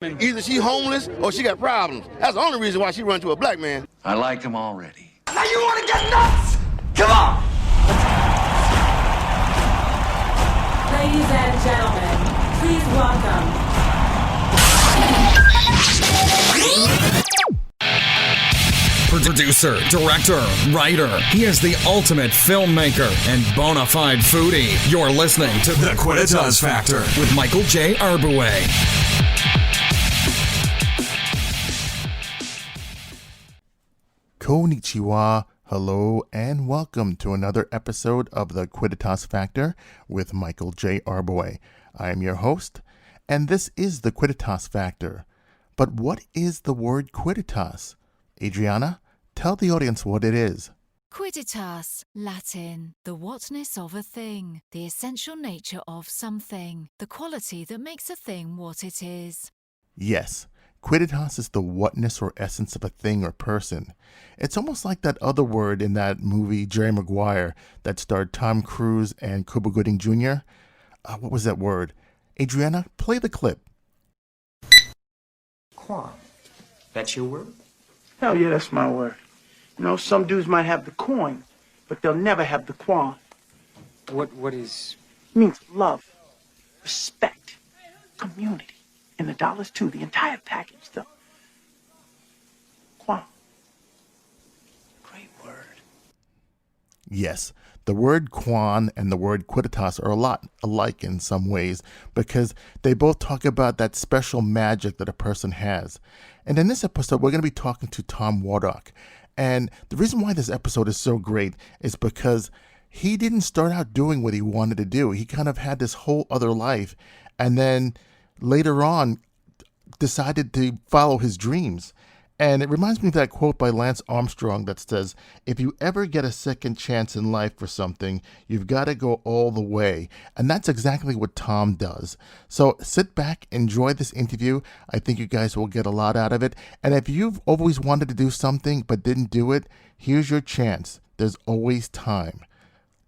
Either she homeless or she got problems. That's the only reason why she run to a black man. I like him already. Now you want to get nuts? Come on! Ladies and gentlemen, please welcome. Producer, director, writer. He is the ultimate filmmaker and bona fide foodie. You're listening to The Quidditas Factor with Michael J. Arboway. Konnichiwa, hello, and welcome to another episode of The Quidditas Factor with Michael J. Arboway. I am your host, and this is The Quidditas Factor. But what is the word Quidditas? Adriana, tell the audience what it is. Quidditas, Latin, the whatness of a thing, the essential nature of something, the quality that makes a thing what it is. Yes, Quidditas is the whatness or essence of a thing or person. It's almost like that other word in that movie, Jerry Maguire, that starred Tom Cruise and Cuba Gooding Jr. What was that word? Adriana, play the clip. Quan. That's your word? Hell yeah, that's my word. You know, some dudes might have the coin, but they'll never have the quan. What is... It means love, respect, community. And the dollars too, the entire package, though. Quan. Great word. Yes, the word Quan and the word Quidditas are a lot alike in some ways because they both talk about that special magic that a person has. And in this episode, we're going to be talking to Tom Wardach. And the reason why this episode is so great is because he didn't start out doing what he wanted to do. He kind of had this whole other life and then later on decided to follow his dreams. And it reminds me of that quote by Lance Armstrong that says, if you ever get a second chance in life for something, you've got to go all the way. And that's exactly what Tom does. So sit back, enjoy this interview. I think you guys will get a lot out of it. And if you've always wanted to do something but didn't do it, here's your chance. There's always time.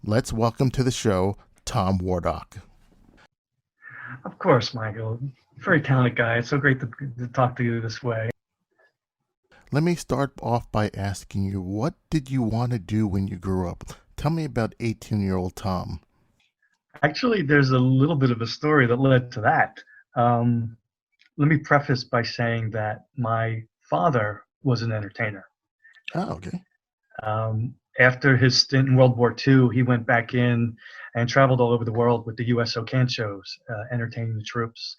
Let's welcome to the show, Tom Wardach. Of course, Michael. Very talented guy. It's so great to talk to you this way. Let me start off by asking you, what did you want to do when you grew up? Tell me about 18-year-old Tom. Actually, there's a little bit of a story that led to that. Let me preface by saying that my father was an entertainer. Oh, okay. After his stint in World War II, he went back in and traveled all over the world with the USO can shows, entertaining the troops.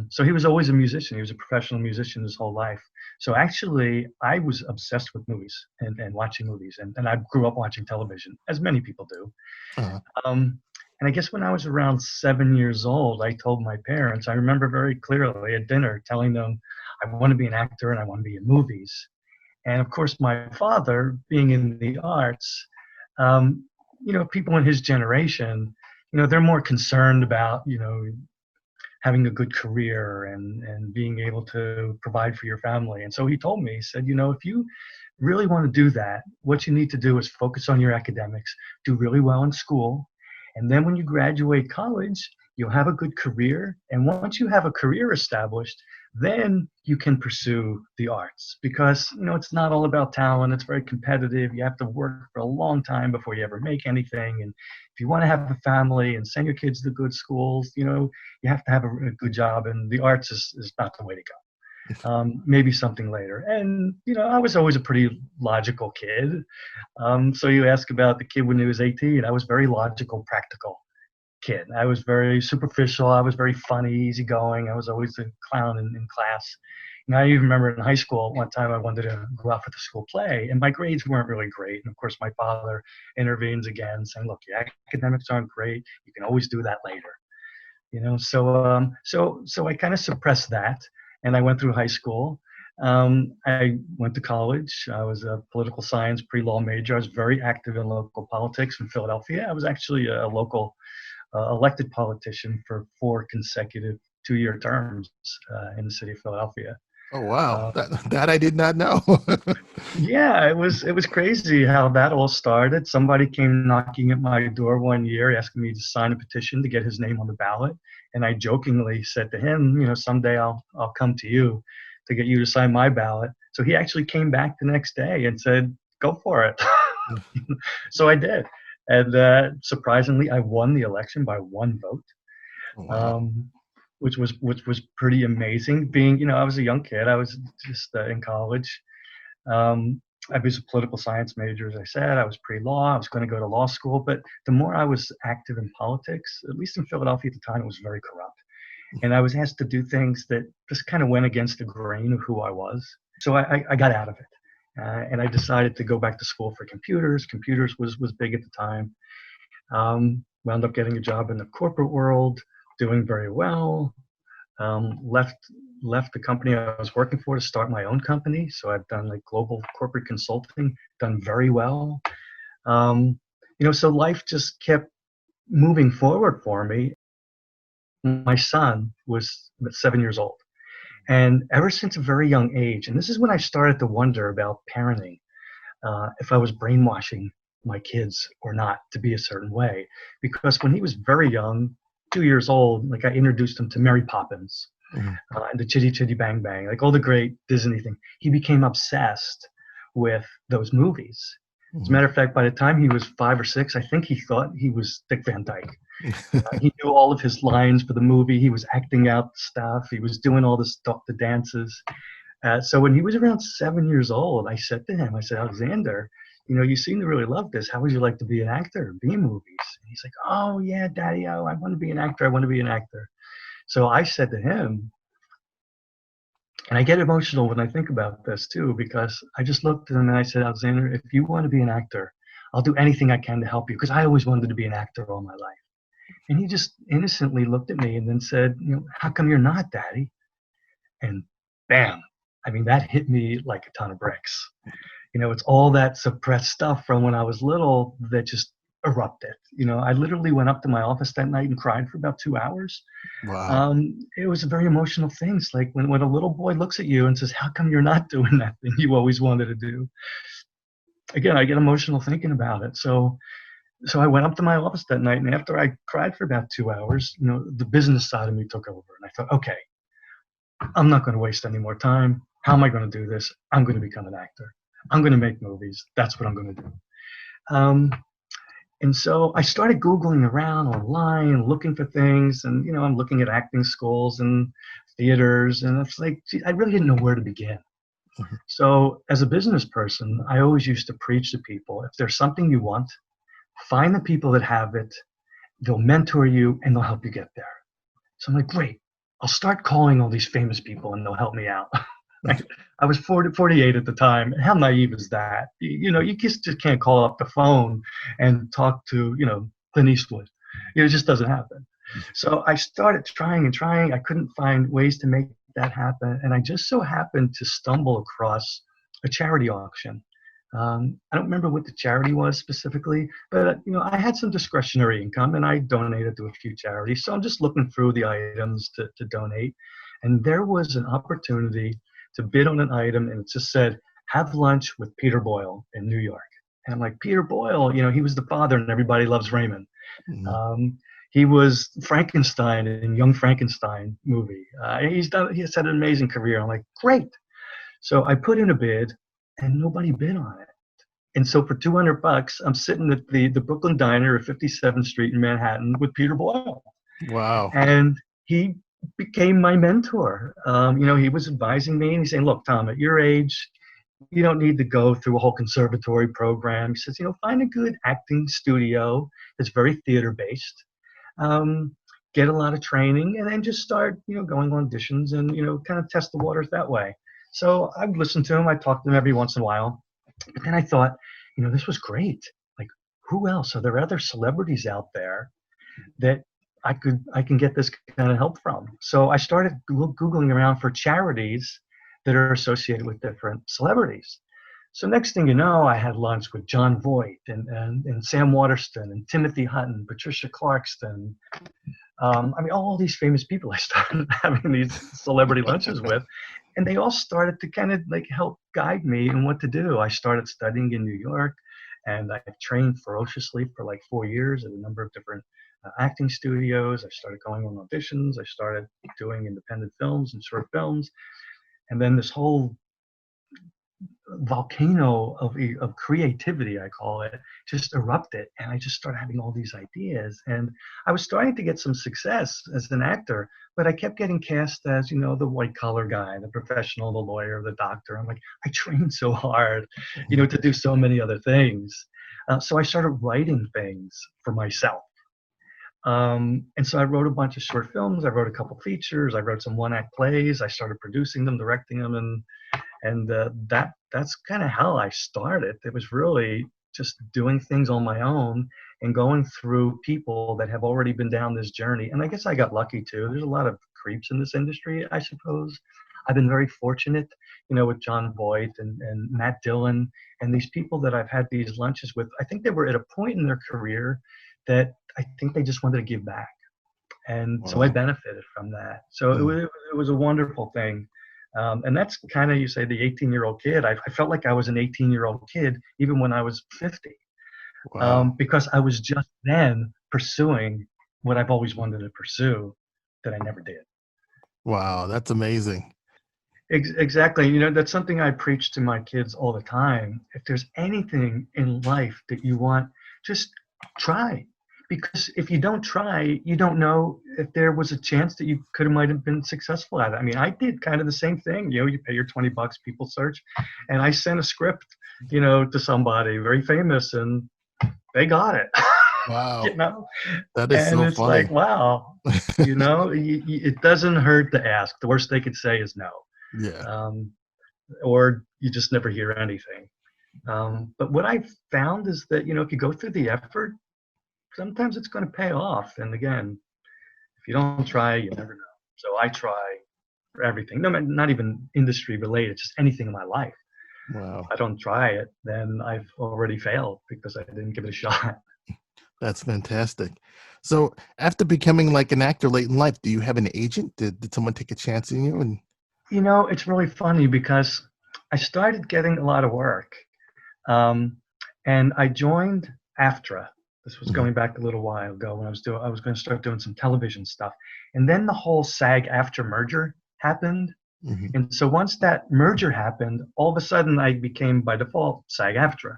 So he was always a musician. He was a professional musician his whole life. So actually, I was obsessed with movies and watching movies. And I grew up watching television, as many people do. Uh-huh. And I guess when I was around 7 years old, I told my parents, I remember very clearly at dinner telling them, I want to be an actor and I want to be in movies. And of course, my father, being in the arts, people in his generation, they're more concerned about, having a good career and being able to provide for your family. And so he told me, he said, if you really want to do that, what you need to do is focus on your academics, do really well in school. And then when you graduate college, you'll have a good career. And once you have a career established, then you can pursue the arts because, it's not all about talent. It's very competitive. You have to work for a long time before you ever make anything. And if you want to have a family and send your kids to good schools, you have to have a good job. And the arts is not the way to go. Maybe something later. And, I was always a pretty logical kid. So you ask about the kid when he was 18, I was very logical, practical kid. I was very superficial. I was very funny, easygoing. I was always the clown in class. And I even remember in high school, one time I wanted to go out for the school play, and my grades weren't really great. And of course, my father intervenes again, saying, "Look, your academics aren't great. You can always do that later." So I kind of suppressed that, and I went through high school. I went to college. I was a political science pre-law major. I was very active in local politics in Philadelphia. I was actually a local elected politician for 4 consecutive 2-year terms in the city of Philadelphia. Oh, wow. That I did not know. Yeah, it was crazy how that all started. Somebody came knocking at my door one year asking me to sign a petition to get his name on the ballot, and I jokingly said to him, someday I'll come to you to get you to sign my ballot. So he actually came back the next day and said, "Go for it." So I did, and surprisingly, I won the election by one vote. Wow. Which was pretty amazing. Being, I was a young kid. I was just in college. I was a political science major, as I said. I was pre-law. I was going to go to law school. But the more I was active in politics, at least in Philadelphia at the time, it was very corrupt. And I was asked to do things that just kind of went against the grain of who I was. So I got out of it. And I decided to go back to school for computers. Computers was big at the time. Wound up getting a job in the corporate world, doing very well. Left the company I was working for to start my own company. So I've done like global corporate consulting, done very well. So life just kept moving forward for me. My son was 7 years old. And ever since a very young age, and this is when I started to wonder about parenting, if I was brainwashing my kids or not to be a certain way. Because when he was very young, 2 years old, like I introduced him to Mary Poppins, and the Chitty Chitty Bang Bang, like all the great Disney things. He became obsessed with those movies. As a matter of fact, by the time he was 5 or 6, I think he thought he was Dick Van Dyke. He knew all of his lines for the movie. He was acting out stuff. He was doing all the stuff, the dances. So when he was around 7 years old, I said to him, Alexander, you seem to really love this. How would you like to be an actor, be in movies? And he's like, "Oh, yeah, Daddy, I want to be an actor. I want to be an actor." So I said to him, and I get emotional when I think about this too, because I just looked at him and I said, "Alexander, if you want to be an actor, I'll do anything I can to help you, because I always wanted to be an actor all my life." And he just innocently looked at me and then said, "How come you're not, Daddy?" And bam, that hit me like a ton of bricks. It's all that suppressed stuff from when I was little that just erupted. I literally went up to my office that night and cried for about 2 hours. Wow. It was a very emotional thing. It's like when a little boy looks at you and says, "How come you're not doing that thing you always wanted to do?" Again, I get emotional thinking about it. So I went up to my office that night, and after I cried for about 2 hours, the business side of me took over. And I thought, okay, I'm not going to waste any more time. How am I going to do this? I'm going to become an actor. I'm going to make movies. That's what I'm going to do. And so I started Googling around online, looking for things. And, I'm looking at acting schools and theaters. And it's like, gee, I really didn't know where to begin. So as a business person, I always used to preach to people, if there's something you want, find the people that have it. They'll mentor you and they'll help you get there. So I'm like, great. I'll start calling all these famous people and they'll help me out. I was 48 at the time. How naive is that? You just can't call up the phone and talk to, Clint Eastwood. It just doesn't happen. So I started trying and trying. I couldn't find ways to make that happen. And I just so happened to stumble across a charity auction. I don't remember what the charity was specifically, but I had some discretionary income and I donated to a few charities. So I'm just looking through the items to donate. And there was an opportunity to bid on an item, and it just said, "Have lunch with Peter Boyle in New York." And I'm like, Peter Boyle, he was the father in Everybody Loves Raymond. He was Frankenstein in Young Frankenstein movie. He's had an amazing career. I'm like, great. So I put in a bid and nobody bid on it. And so for $200, I'm sitting at the Brooklyn Diner at 57th Street in Manhattan with Peter Boyle. Wow. And he became my mentor. He was advising me and he's saying, "Look, Tom, at your age, you don't need to go through a whole conservatory program." He says, "Find a good acting studio that's very theater based. Get a lot of training and then just start, going on auditions and, kind of test the waters that way." So I would listen to him. I talked to him every once in a while. But then I thought, this was great. Like, who else? Are there other celebrities out there that I can get this kind of help from? So I started Googling around for charities that are associated with different celebrities. So next thing you know, I had lunch with John Voight and Sam Waterston and Timothy Hutton, Patricia Clarkston. All these famous people I started having these celebrity lunches with. And they all started to kind of like help guide me in what to do. I started studying in New York, and I trained ferociously for like 4 years at a number of different acting studios. I started going on auditions. I started doing independent films and short films. And then this whole volcano of creativity, I call it, just erupted, and I just started having all these ideas, and I was starting to get some success as an actor, but I kept getting cast as, you know, the white collar guy, the professional, the lawyer, the doctor. I'm like, I trained so hard, you know, to do so many other things. So I started writing things for myself. And so I wrote a bunch of short films. I wrote a couple features. I wrote some one-act plays. I started producing them, directing them, and that's kind of how I started. It was really just doing things on my own and going through people that have already been down this journey. And I guess I got lucky too. There's a lot of creeps in this industry, I suppose. I've been very fortunate, you know, with John Voight and Matt Dillon and these people that I've had these lunches with. I think they were at a point in their career that I think they just wanted to give back. And so I benefited from that. So it was a wonderful thing. And that's kind of, you say, the 18-year-old kid. I felt like I was an 18-year-old kid even when I was 50. Wow. Because I was just then pursuing what I've always wanted to pursue that I never did. Wow, that's amazing. Exactly. You know, that's something I preach to my kids all the time. If there's anything in life that you want, just try. Because if you don't try, you don't know if there was a chance that you might have been successful at it. I mean, I did kind of the same thing. You know, you pay your $20, people search, and I sent a script, you know, to somebody very famous, and they got it. Wow. You know, That is and so it's funny. like, wow, you know, it doesn't hurt to ask. The worst they could say is no. Yeah. Or you just never hear anything. But what I've found is that, you know, if you go through the effort, sometimes it's going to pay off. And again, if you don't try, you never know. So I try for everything, no, not even industry related, just anything in my life. Wow. If I don't try it, then I've already failed because I didn't give it a shot. That's fantastic. So after becoming like an actor late in life, do you have an agent? Did someone take a chance on you? And You know, it's really funny because I started getting a lot of work. And I joined AFTRA. This was going back a little while ago when I was going to start doing some television stuff. And then the whole SAG-AFTRA merger happened. And so once that merger happened, all of a sudden I became by default SAG-AFTRA.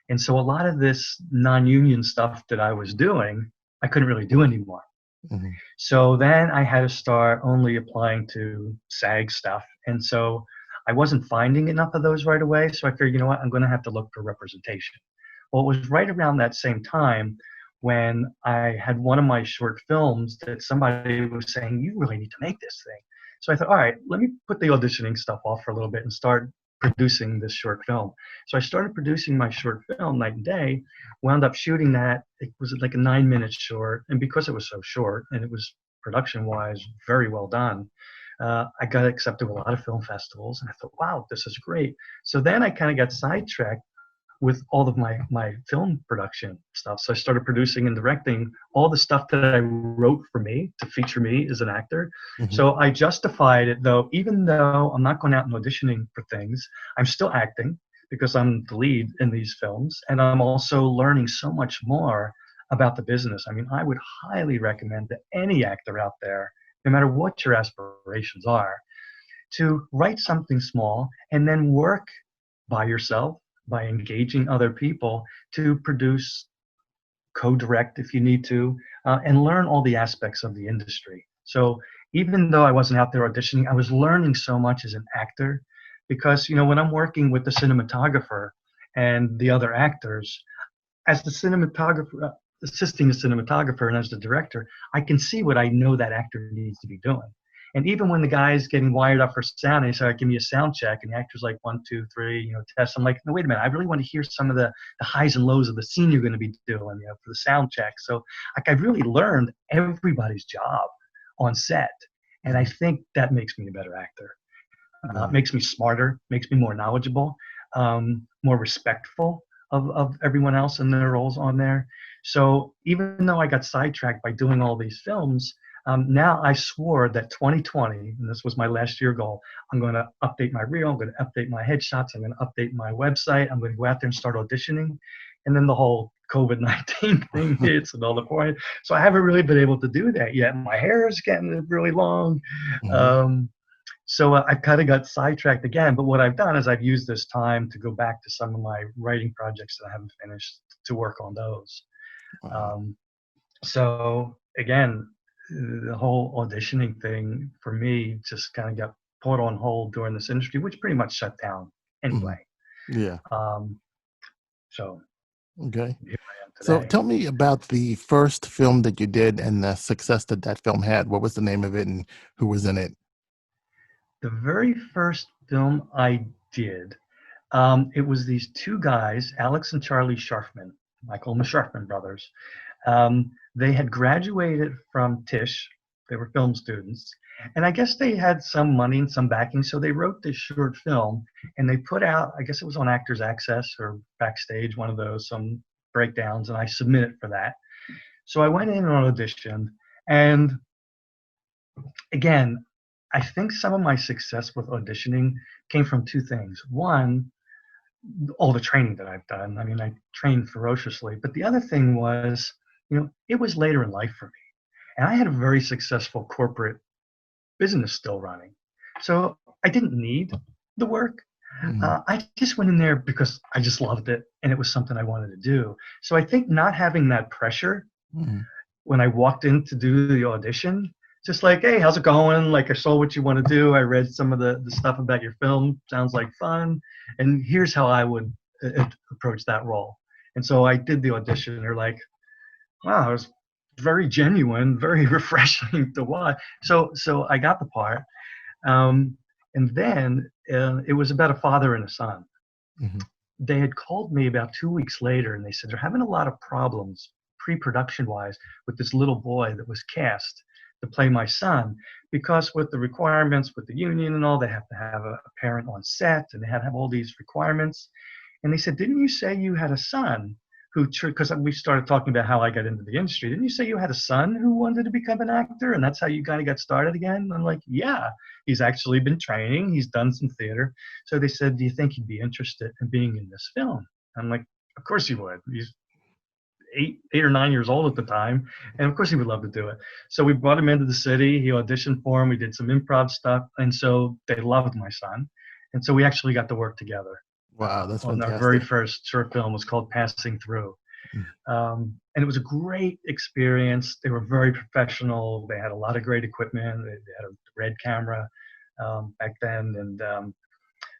And so a lot of this non-union stuff that I was doing, I couldn't really do anymore. So then I had to start only applying to SAG stuff. And so I wasn't finding enough of those right away. So I figured, you know what, I'm going to have to look for representation. Well, it was right around that same time when I had one of my short films that somebody was saying, you really need to make this thing. So I thought, all right, let me put the auditioning stuff off for a little bit and start producing this short film. So I started producing my short film night and day, wound up shooting that. It was like a 9-minute short. And because it was so short and it was production-wise very well done, I got accepted to a lot of film festivals. And I thought, wow, this is great. So then I kind of got sidetracked with all of my film production stuff. So I started producing and directing all the stuff that I wrote for me to feature me as an actor. So I justified it, though, even though I'm not going out and auditioning for things, I'm still acting because I'm the lead in these films. And I'm also learning so much more about the business. I mean, I would highly recommend to any actor out there, no matter what your aspirations are, to write something small and then work by yourself, by engaging other people to produce, co-direct if you need to, and learn all the aspects of the industry. So even though I wasn't out there auditioning, I was learning so much as an actor because, you know, when I'm working with the cinematographer and the other actors, as the cinematographer, assisting the cinematographer and as the director, I can see what I know that actor needs to be doing. And even when the guy's getting wired up for sound, and he said, give me a sound check, and the actor's like, 1, 2, 3, you know, test. I'm like, no, wait a minute, I really want to hear some of the highs and lows of the scene you're going to be doing, you know, for the sound check. So like I really learned everybody's job on set. And I think that makes me a better actor. Makes me smarter, makes me more knowledgeable, more respectful of everyone else and their roles on there. So even though I got sidetracked by doing all these films, Now I swore that 2020, and this was my last year goal, I'm going to update my reel, I'm going to update my headshots, I'm going to update my website, I'm going to go out there and start auditioning. And then the whole COVID-19 thing hits and all the point. So I haven't really been able to do that yet. My hair is getting really long. So I kind of got sidetracked again. But what I've done is I've used this time to go back to some of my writing projects that I haven't finished to work on those. So again, the whole auditioning thing for me just kind of got put on hold during this industry, which pretty much shut down anyway. Yeah. So okay. here I am So today. tell me about the first film that you did and the success that that film had. What was the name of it and who was in it? The very first film I did, it was these two guys, Alex and Charlie Sharfman. I call them the Sharfman brothers. They had graduated from Tisch. They were film students. And I guess they had some money and some backing, so they wrote this short film and they put out, I guess it was on Actors Access or Backstage, one of those, some breakdowns, and I submitted for that. So I went in and auditioned, and again, I think some of my success with auditioning came from two things. One, all the training that I've done. I mean, I trained ferociously, but the other thing was, it was later in life for me. And I had a very successful corporate business still running. So I didn't need the work. I just went in there because I just loved it and it was something I wanted to do. So I think not having that pressure when I walked in to do the audition, just like, hey, how's it going? Like, I saw what you want to do. I read some of the stuff about your film. Sounds like fun. And here's how I would approach that role. And so I did the audition. They're like, wow, it was very genuine, very refreshing to watch. So I got the part. And then it was about a father and a son. They had called me about 2 weeks later and they said they're having a lot of problems pre-production wise with this little boy that was cast to play my son, because with the requirements with the union and all, they have to have a parent on set and they have all these requirements. And they said, didn't you say you had a son who, because we started talking about how I got into the industry, didn't you say you had a son who wanted to become an actor and that's how you kind of got started again? And I'm like, yeah, he's actually been training, he's done some theater. So they said, do you think he'd be interested in being in this film? I'm like, of course he would. He's 8 or 9 years old at the time, and of course he would love to do it. So we brought him into the city, he auditioned for him, we did some improv stuff, and so they loved my son, and so we actually got to work together. Wow, that's on fantastic. Our very first short film was called Passing Through. And it was a great experience. They were very professional, they had a lot of great equipment, they had a red camera back then, and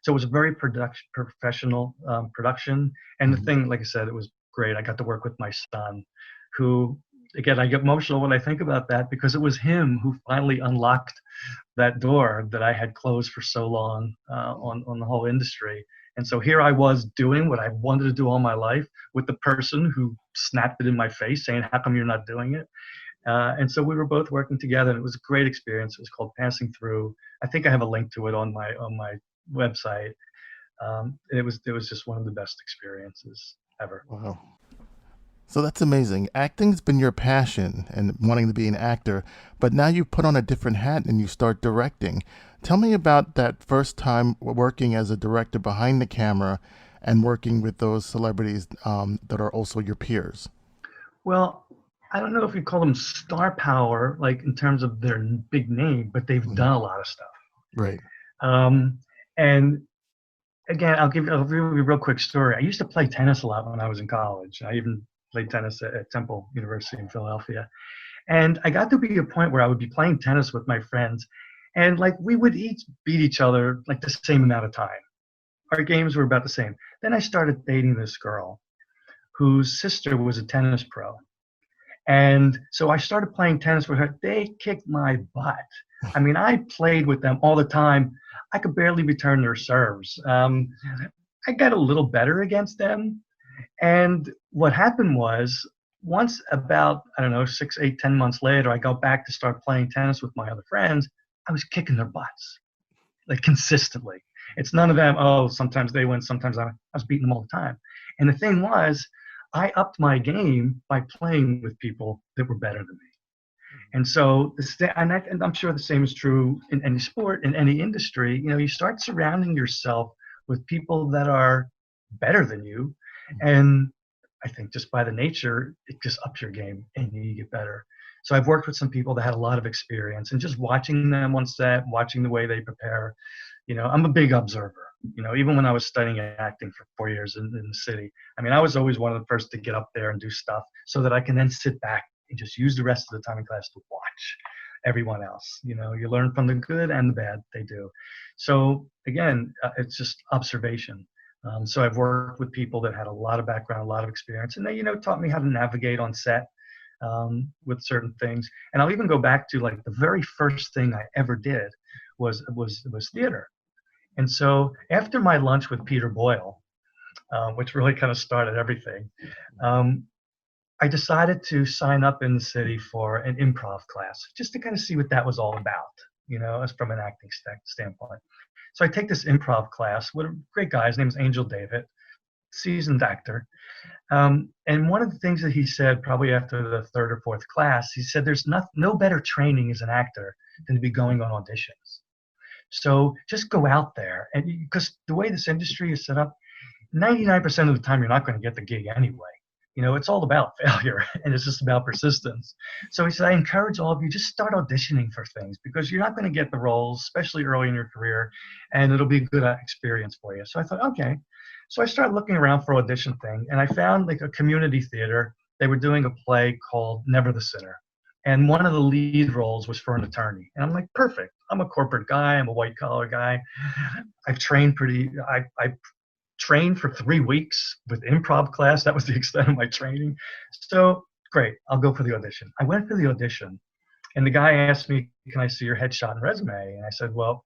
so it was a very professional production. And the thing, like I said, it was great. I got to work with my son, who, again, I get emotional when I think about that because it was him who finally unlocked that door that I had closed for so long on the whole industry. And so here I was doing what I wanted to do all my life with the person who snapped it in my face saying, how come you're not doing it? And so we were both working together, and it was a great experience. It was called Passing Through. I think I have a link to it on my website. It was just one of the best experiences ever. Wow. So that's amazing. Acting's been your passion and wanting to be an actor, but now you put on a different hat and you start directing. Tell me about that first time working as a director behind the camera and working with those celebrities that are also your peers. Well, I don't know if you call them star power, like in terms of their big name, but they've done a lot of stuff. Right. And again, I'll give you a real quick story. I used to play tennis a lot when I was in college. I even played tennis at Temple University in Philadelphia. And I got to be a point where I would be playing tennis with my friends, and like we would each beat each other like the same amount of time. Our games were about the same. Then I started dating this girl whose sister was a tennis pro. And so I started playing tennis with her. They kicked my butt. I mean, I played with them all the time. I could barely return their serves. I got a little better against them. And what happened was, once about, 6, 8, 10 months later, I go back to start playing tennis with my other friends. I was kicking their butts, like consistently. It's none of them, oh, sometimes they win, sometimes I was beating them all the time. And the thing was, I upped my game by playing with people that were better than me. And so, and I'm sure the same is true in any sport, in any industry. You know, you start surrounding yourself with people that are better than you, and I think just by the nature, it just ups your game and you get better. So I've worked with some people that had a lot of experience, and just watching them on set, watching the way they prepare. You know, I'm a big observer. You know, even when I was studying acting for 4 years in the city, I mean, I was always one of the first to get up there and do stuff so that I can then sit back and just use the rest of the time in class to watch everyone else. You know, you learn from the good and the bad they do. So again, it's just observation. So I've worked with people that had a lot of background, a lot of experience, and they, you know, taught me how to navigate on set with certain things. And I'll even go back to like the very first thing I ever did was theater. And so after my lunch with Peter Boyle, which really kind of started everything, I decided to sign up in the city for an improv class just to kind of see what that was all about, you know, as from an acting standpoint. So I take this improv class with a great guy. His name is Angel David, seasoned actor. And one of the things that he said probably after the third or fourth class, he said there's no better training as an actor than to be going on auditions. So just go out there, and because the way this industry is set up, 99% of the time you're not going to get the gig anyway. You know, it's all about failure, and it's just about persistence. So he said, I encourage all of you, just start auditioning for things, because you're not going to get the roles, especially early in your career, and it'll be a good experience for you. So I thought, okay. So I started looking around for audition thing, and I found like a community theater. They were doing a play called Never the Sinner. And one of the lead roles was for an attorney. And I'm like, perfect. I'm a corporate guy. I'm a white collar guy. I've trained I trained for 3 weeks with improv class. That was the extent of my training. So great, I'll go for the audition. I went for the audition, and the guy asked me, can I see your headshot and resume? And I said, well,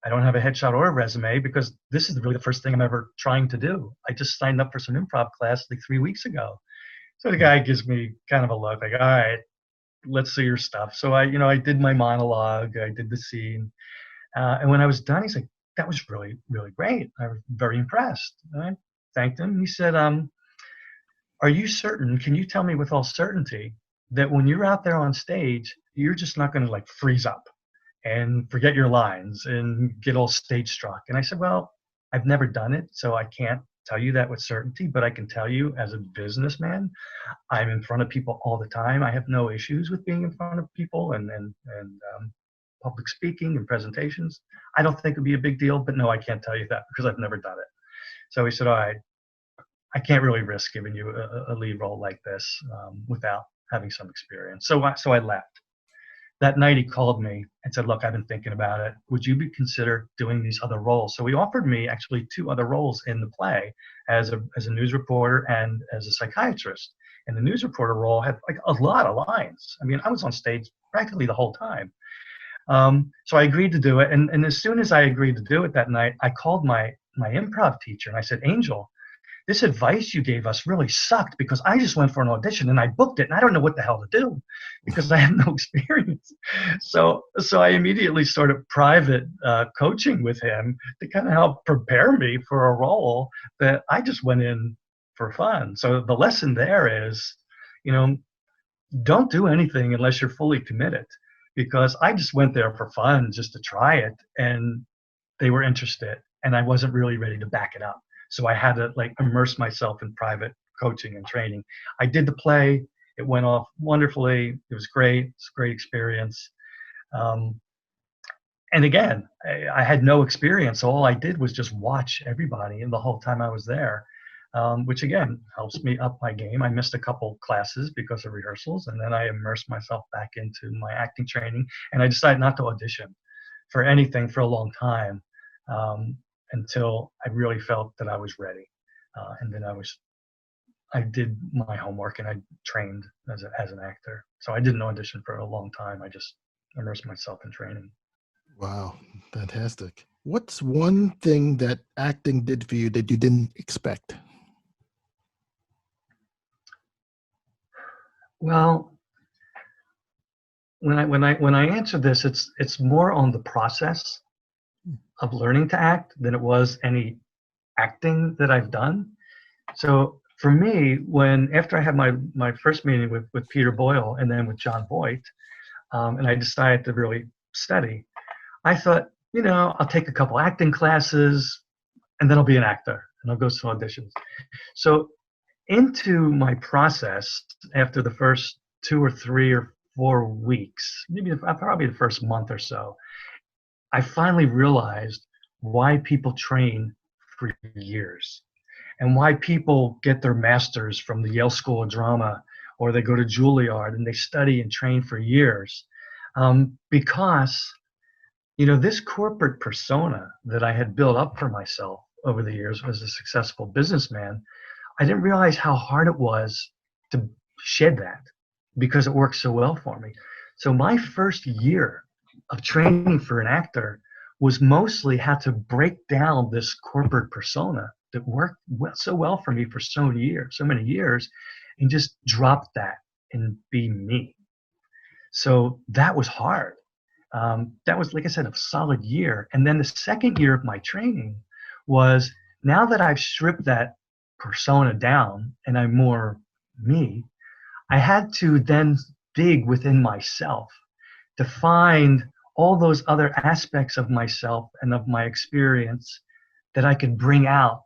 I don't have a headshot or a resume because this is really the first thing I'm ever trying to do. I just signed up for some improv class like 3 weeks ago. So the guy gives me kind of a look like, all right, let's see your stuff. So I did my monologue, I did the scene. And when I was done, he's like, that was really, really great. I was very impressed. And I thanked him. He said, are you certain, can you tell me with all certainty that when you're out there on stage, you're just not going to like freeze up and forget your lines and get all stage struck? And I said, well, I've never done it, so I can't tell you that with certainty, but I can tell you as a businessman, I'm in front of people all the time. I have no issues with being in front of people and public speaking and presentations. I don't think it'd be a big deal, but no, I can't tell you that because I've never done it. So he said, all right, I can't really risk giving you a lead role like this without having some experience. So I left. That night he called me and said, look, I've been thinking about it. Would you consider doing these other roles? So he offered me actually 2 other roles in the play as a news reporter and as a psychiatrist. And the news reporter role had like a lot of lines. I mean, I was on stage practically the whole time. So I agreed to do it. And as soon as I agreed to do it that night, I called my improv teacher and I said, Angel, this advice you gave us really sucked because I just went for an audition and I booked it and I don't know what the hell to do because I have no experience. So I immediately started private coaching with him to kind of help prepare me for a role that I just went in for fun. So the lesson there is, don't do anything unless you're fully committed, because I just went there for fun just to try it, and they were interested and I wasn't really ready to back it up. So I had to like immerse myself in private coaching and training. I did the play. It went off wonderfully. It was great. It's a great experience. And again, I had no experience. So all I did was just watch everybody and the whole time I was there, which again helps me up my game. I missed a couple classes because of rehearsals, and then I immersed myself back into my acting training. And I decided not to audition for anything for a long time. Until I really felt that I was ready. And then I did my homework and I trained as an actor. So I didn't audition for a long time. I just immersed myself in training. Wow, fantastic. What's one thing that acting did for you that you didn't expect? Well, when I answer this, it's more on the process of learning to act than it was any acting that I've done. So for me, after I had my first meeting with Peter Boyle and then with John Voight, and I decided to really study, I thought, I'll take a couple acting classes and then I'll be an actor and I'll go to auditions. So into my process, after the first 2 or 3 or 4 weeks, probably the first month or so, I finally realized why people train for years and why people get their masters from the Yale School of Drama, or they go to Juilliard and they study and train for years. Because, this corporate persona that I had built up for myself over the years as a successful businessman, I didn't realize how hard it was to shed that because it worked so well for me. So my first year of training for an actor was mostly how to break down this corporate persona that worked so well for me for so many years, and just drop that and be me. So that was hard. That was, like I said, a solid year. And then the second year of my training was, now that I've stripped that persona down and I'm more me, I had to then dig within myself to find all those other aspects of myself and of my experience that I could bring out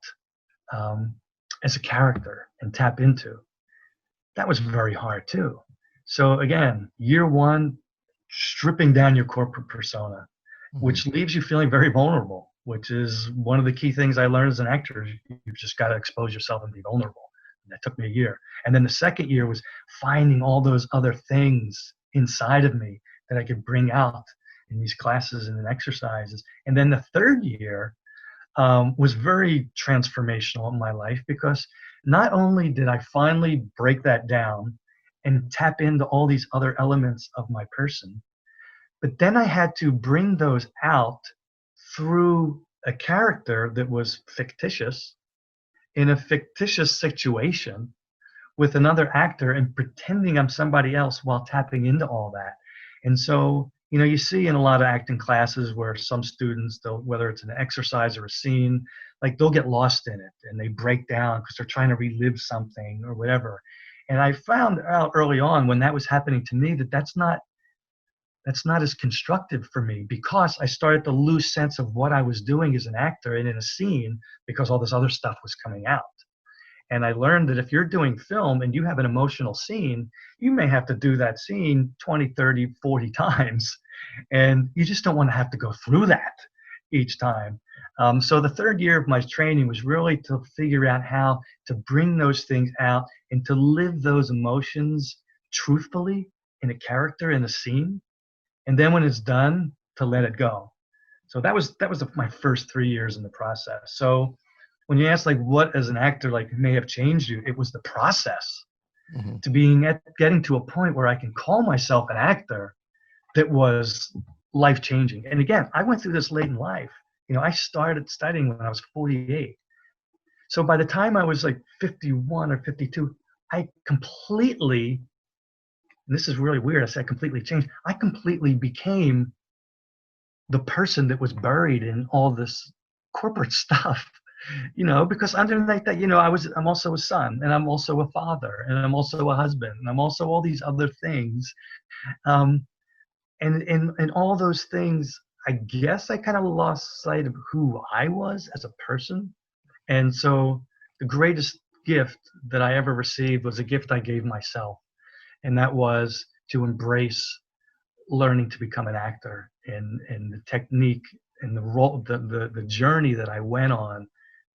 as a character and tap into. That was very hard too. So again, year one, stripping down your corporate persona, which leaves you feeling very vulnerable, which is one of the key things I learned as an actor. You've just got to expose yourself and be vulnerable. And that took me a year. And then the second year was finding all those other things inside of me that I could bring out in these classes and in exercises. And then the third year was very transformational in my life, because not only did I finally break that down and tap into all these other elements of my person, but then I had to bring those out through a character that was fictitious in a fictitious situation with another actor, and pretending I'm somebody else while tapping into all that. And so, you see in a lot of acting classes where some students, whether it's an exercise or a scene, like they'll get lost in it and they break down because they're trying to relive something or whatever. And I found out early on when that was happening to me that that's not as constructive for me, because I started to lose sense of what I was doing as an actor and in a scene, because all this other stuff was coming out. And I learned that if you're doing film and you have an emotional scene, you may have to do that scene 20, 30, 40 times. And you just don't want to have to go through that each time. So the third year of my training was really to figure out how to bring those things out and to live those emotions truthfully in a character, in a scene. And then when it's done, to let it go. So that was my first 3 years in the process. So when you ask like what as an actor like may have changed you, it was the process to getting to a point where I can call myself an actor that was life-changing. And again, I went through this late in life. I started studying when I was 48. So by the time I was like 51 or 52, I completely, and this is really weird, I said completely changed. I completely became the person that was buried in all this corporate stuff. Because underneath that, I'm also a son, and I'm also a father, and I'm also a husband, and I'm also all these other things. And all those things, I guess I kind of lost sight of who I was as a person. And so the greatest gift that I ever received was a gift I gave myself. And that was to embrace learning to become an actor, and the technique and the role, the journey that I went on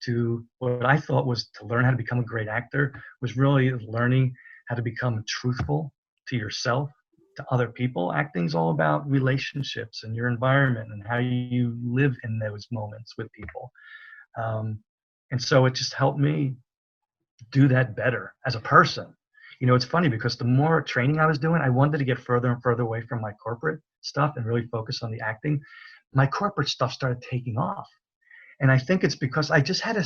to what I thought was to learn how to become a great actor was really learning how to become truthful to yourself, to other people. Acting's all about relationships and your environment and how you live in those moments with people. And so it just helped me do that better as a person. It's funny because the more training I was doing, I wanted to get further and further away from my corporate stuff and really focus on the acting. My corporate stuff started taking off. And I think it's because I just had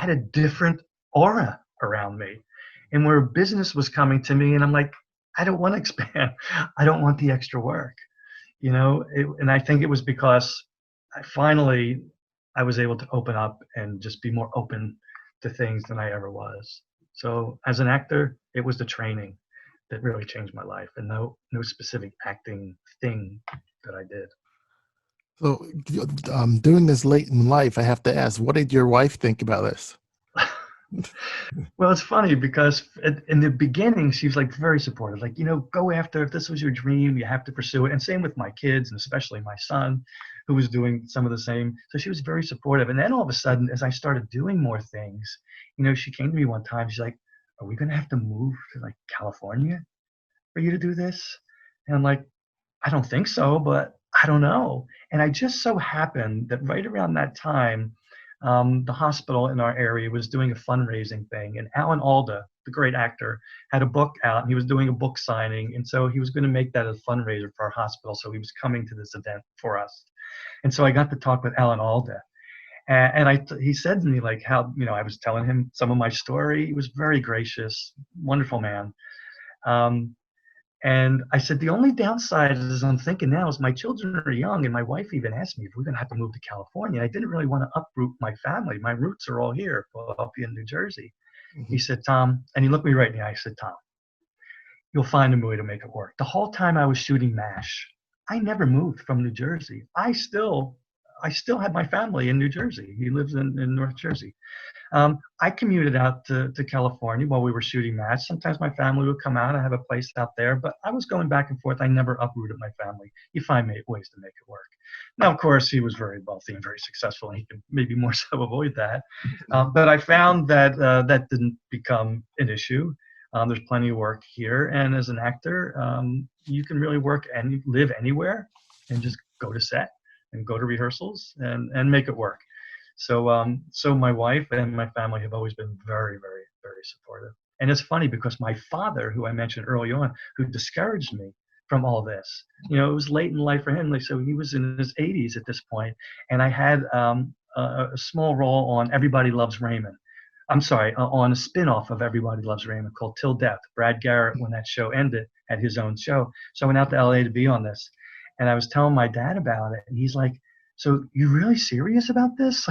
a different aura around me, and where business was coming to me, and I'm like, I don't want to expand. I don't want the extra work, and I think it was because I was able to open up and just be more open to things than I ever was. So as an actor, it was the training that really changed my life, and no specific acting thing that I did. So, doing this late in life, I have to ask, what did your wife think about this? Well, it's funny because in the beginning, she was like very supportive, like, go after, if this was your dream, you have to pursue it. And same with my kids, and especially my son, who was doing some of the same. So she was very supportive. And then all of a sudden, as I started doing more things, she came to me one time, she's like, are we going to have to move to like California for you to do this? And I'm like, I don't think so, but I don't know. And I just so happened that right around that time, the hospital in our area was doing a fundraising thing, and Alan Alda, the great actor, had a book out, and he was doing a book signing, and so he was going to make that a fundraiser for our hospital, so he was coming to this event for us. And so I got to talk with Alan Alda, and he said to me, like, how, I was telling him some of my story. He was very gracious, wonderful man. And I said, the only downside is, I'm thinking now, is my children are young, and my wife even asked me if we're going to have to move to California. I didn't really want to uproot my family. My roots are all here, Philadelphia and New Jersey. Mm-hmm. He said, Tom, and he looked me right in the eye. I said, Tom, you'll find a way to make it work. The whole time I was shooting MASH, I never moved from New Jersey. I still had my family in New Jersey. He lives in North Jersey. I commuted out to California while we were shooting MASH. Sometimes my family would come out. I have a place out there, but I was going back and forth. I never uprooted my family. You find ways to make it work. Now, of course, he was very wealthy and very successful, and he could maybe more so avoid that. But I found that that didn't become an issue. There's plenty of work here, and as an actor, you can really work and live anywhere, and just go to set and go to rehearsals and make it work. So so my wife and my family have always been very, very, very supportive. And it's funny because my father, who I mentioned early on, who discouraged me from all this, it was late in life for him. Like, so he was in his 80s at this point, and I had a small role on Everybody Loves Raymond. I'm sorry, on a spin-off of Everybody Loves Raymond called Till Death. Brad Garrett, when that show ended, had his own show. So I went out to LA to be on this. And I was telling my dad about it, and he's like, so you really serious about this?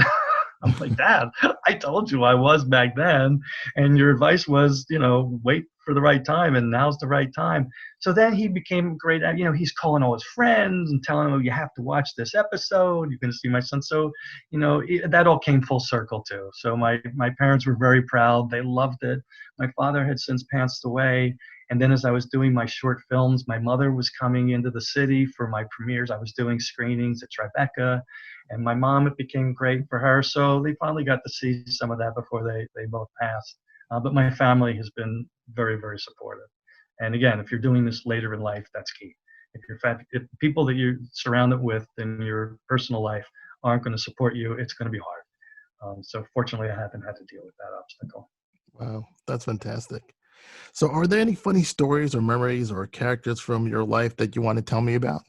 I'm like, Dad, I told you I was back then, and your advice was, wait for the right time, and now's the right time. So then he became great at, he's calling all his friends and telling them, you have to watch this episode, you're going to see my son. So, that all came full circle too. So my parents were very proud. They loved it. My father had since passed away. And then as I was doing my short films, my mother was coming into the city for my premieres. I was doing screenings at Tribeca, and my mom, it became great for her. So they finally got to see some of that before they both passed. But my family has been very, very supportive. And again, if you're doing this later in life, that's key. If people that you're surrounded with in your personal life aren't going to support you, it's going to be hard. So fortunately, I haven't had to deal with that obstacle. Wow, that's fantastic. So are there any funny stories or memories or characters from your life that you want to tell me about?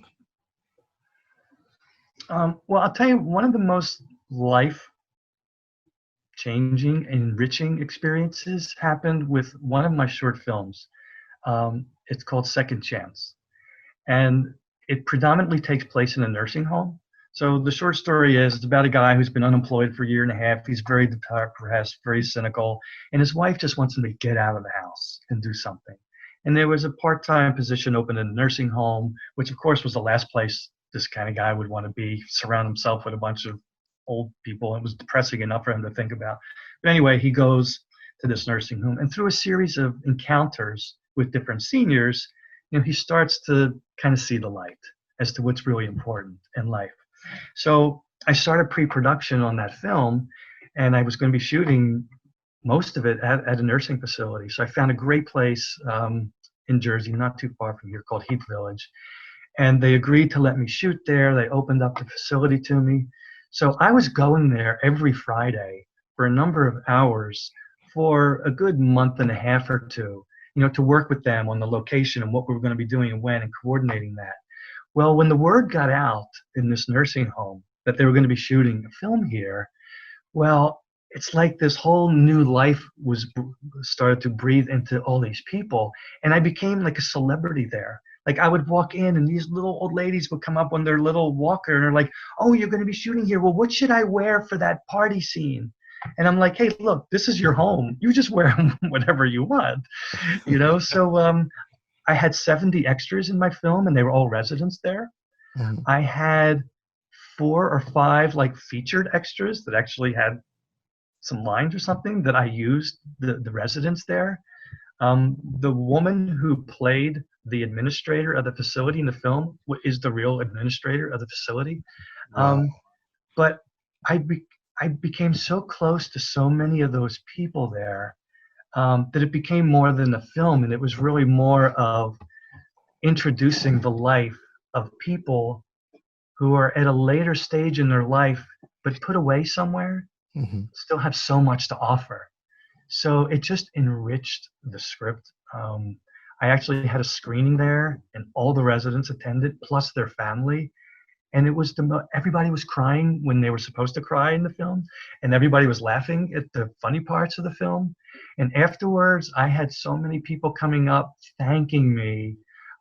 Well, I'll tell you, one of the most life-changing and enriching experiences happened with one of my short films. It's called Second Chance. And it predominantly takes place in a nursing home. So the short story is, it's about a guy who's been unemployed for a year and a half. He's very depressed, very cynical, and his wife just wants him to get out of the house and do something. And there was a part-time position open in a nursing home, which of course was the last place this kind of guy would want to be, surround himself with a bunch of old people. It was depressing enough for him to think about. But anyway, he goes to this nursing home, and through a series of encounters with different seniors, he starts to kind of see the light as to what's really important in life. So I started pre-production on that film, and I was going to be shooting most of it at a nursing facility. So I found a great place in Jersey, not too far from here, called Heath Village. And they agreed to let me shoot there. They opened up the facility to me. So I was going there every Friday for a number of hours for a good month and a half or two, to work with them on the location and what we were going to be doing and when, and coordinating that. Well, when the word got out in this nursing home that they were going to be shooting a film here, well, it's like this whole new life was started to breathe into all these people. And I became like a celebrity there. Like, I would walk in, and these little old ladies would come up on their little walker, and they're like, oh, you're going to be shooting here. Well, what should I wear for that party scene? And I'm like, hey, look, this is your home. You just wear whatever you want, So I had 70 extras in my film, and they were all residents there. Mhm. I had 4 or 5 like featured extras that actually had some lines or something that I used the residents there. The woman who played the administrator of the facility in the film is the real administrator of the facility. Wow. But I became so close to so many of those people there that it became more than a film, and it was really more of introducing the life of people who are at a later stage in their life, but put away somewhere, Hmm. still have so much to offer. So it just enriched the script. I actually had a screening there, and all the residents attended, plus their family. And it was everybody was crying when they were supposed to cry in the film, and everybody was laughing at the funny parts of the film. And afterwards, I had so many people coming up thanking me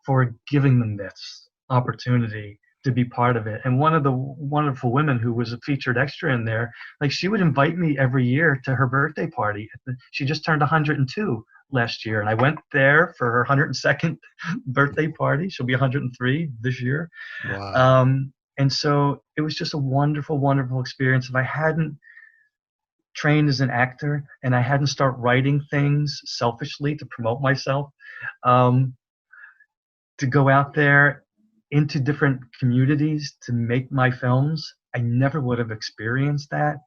for giving them this opportunity to be part of it. And one of the wonderful women who was a featured extra in there, like, she would invite me every year to her birthday party. She just turned 102 last year, and I went there for her 102nd birthday party. She'll be 103 this year. Wow. And so it was just a wonderful, wonderful experience. If I hadn't trained as an actor and I hadn't started writing things selfishly to promote myself, to go out there into different communities to make my films, I never would have experienced that.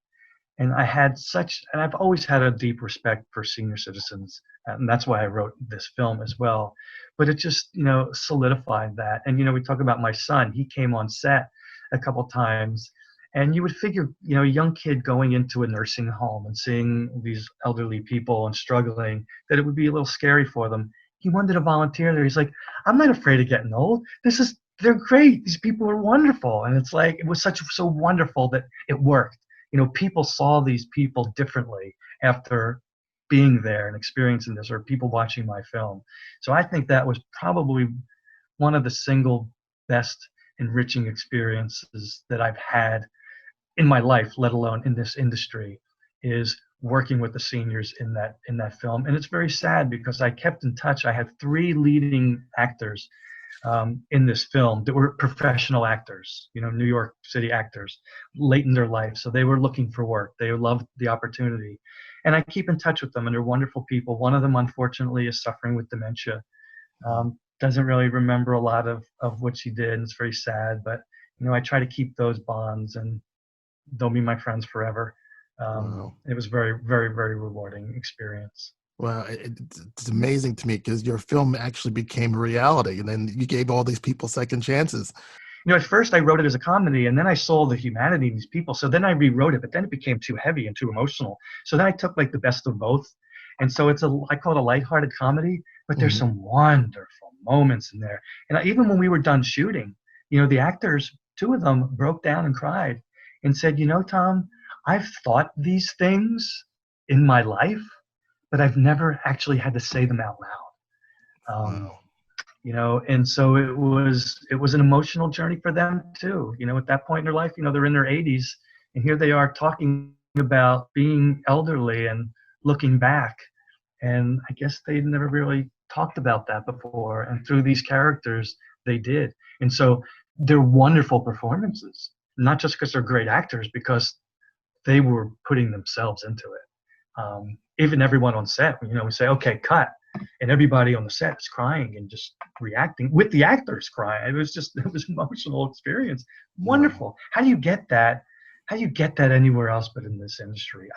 And I've always had a deep respect for senior citizens. And that's why I wrote this film as well. But it just, solidified that. And, we talk about my son. He came on set a couple times, and you would figure, a young kid going into a nursing home and seeing these elderly people and struggling, that it would be a little scary for them. He wanted to volunteer there. He's like, I'm not afraid of getting old. They're great. These people are wonderful. And it's like, it was so wonderful that it worked. People saw these people differently after being there and experiencing this, or people watching my film. So I think that was probably one of the single best enriching experiences that I've had in my life, let alone in this industry, is working with the seniors in that film. And it's very sad because I kept in touch. I had 3 leading actors in this film that were professional actors, New York City actors, late in their life. So they were looking for work. They loved the opportunity. And I keep in touch with them, and they're wonderful people. One of them, unfortunately, is suffering with dementia. Doesn't really remember a lot of what she did, and it's very sad. But, I try to keep those bonds, and they'll be my friends forever. Wow. It was very, very, very rewarding experience. Well, it's amazing to me because your film actually became a reality, and then you gave all these people second chances. At first I wrote it as a comedy, and then I saw the humanity in these people. So then I rewrote it, but then it became too heavy and too emotional. So then I took like the best of both. And so I call it a lighthearted comedy, but there's some wonderful moments in there. And even when we were done shooting, the actors, 2 of them broke down and cried and said, Tom, I've thought these things in my life, but I've never actually had to say them out loud. Wow. And so it was an emotional journey for them too. At that point in their life, they're in their 80s, and here they are talking about being elderly and looking back. And I guess they'd never really talked about that before. And through these characters, they did. And so they're wonderful performances, not just because they're great actors, because they were putting themselves into it. Even everyone on set, we say, okay, cut. And everybody on the set is crying and just reacting with the actors crying. It was an emotional experience. Wonderful. Wow. How do you get that? How do you get that anywhere else but in this industry?